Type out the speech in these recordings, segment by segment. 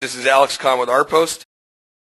This is Alex Kahn with RPost.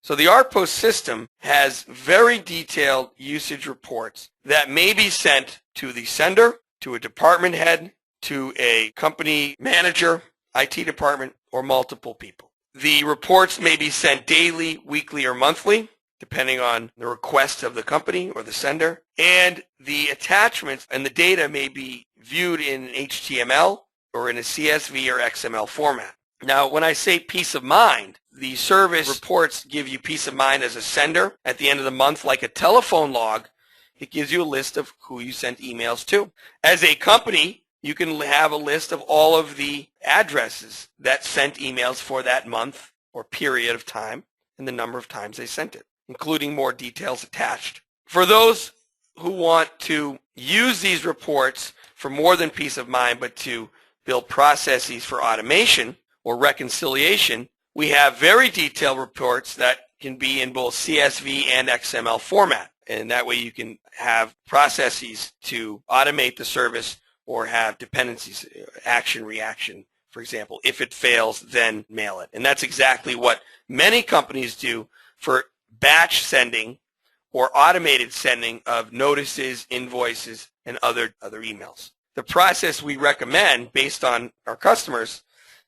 So the RPost system has very detailed usage reports that may be sent to the sender, to a department head, to a company manager, IT department, or multiple people. The reports may be sent daily, weekly, or monthly, depending on the request of the company or the sender. And the attachments and the data may be viewed in HTML or in a CSV or XML format. Now, when I say peace of mind, the service reports give you peace of mind as a sender. At the end of the month, like a telephone log, it gives you a list of who you sent emails to. As a company, you can have a list of all of the addresses that sent emails for that month or period of time and the number of times they sent it, including more details attached. For those who want to use these reports for more than peace of mind, but to build processes for automation or reconciliation, we have very detailed reports that can be in both CSV and XML format. And that way you can have processes to automate the service or have dependencies, action, reaction. For example, if it fails, then mail it. And that's exactly what many companies do for batch sending or automated sending of notices, invoices, and other emails. The process we recommend based on our customers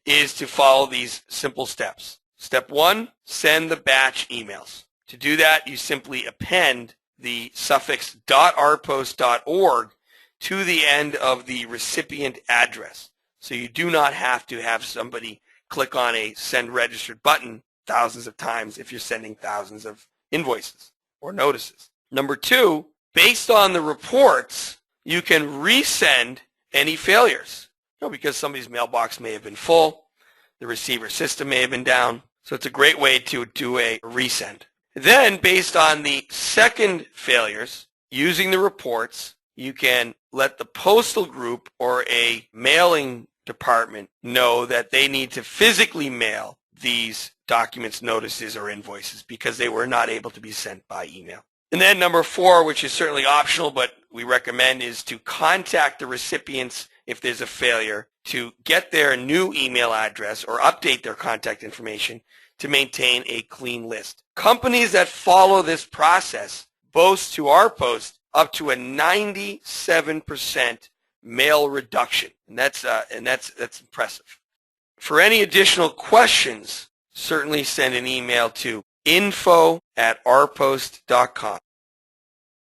is to follow these simple steps. Step 1, send the batch emails. To do that, you simply append the suffix .rpost.org to the end of the recipient address. So you do not have to have somebody click on a send registered button thousands of times if you're sending thousands of invoices or notices. Number 2, based on the reports, you can resend any failures. Because somebody's mailbox may have been full, the receiver system may have been down. So it's a great way to do a resend. Then, based on the second failures, using the reports, you can let the postal group or a mailing department know that they need to physically mail these documents, notices, or invoices because they were not able to be sent by email. And then number 4, which is certainly optional, but we recommend, is to contact the recipients if there's a failure to get their new email address or update their contact information to maintain a clean list. Companies that follow this process boast to RPost up to a 97% mail reduction, and that's impressive. For any additional questions, certainly send an email to info@rpost.com.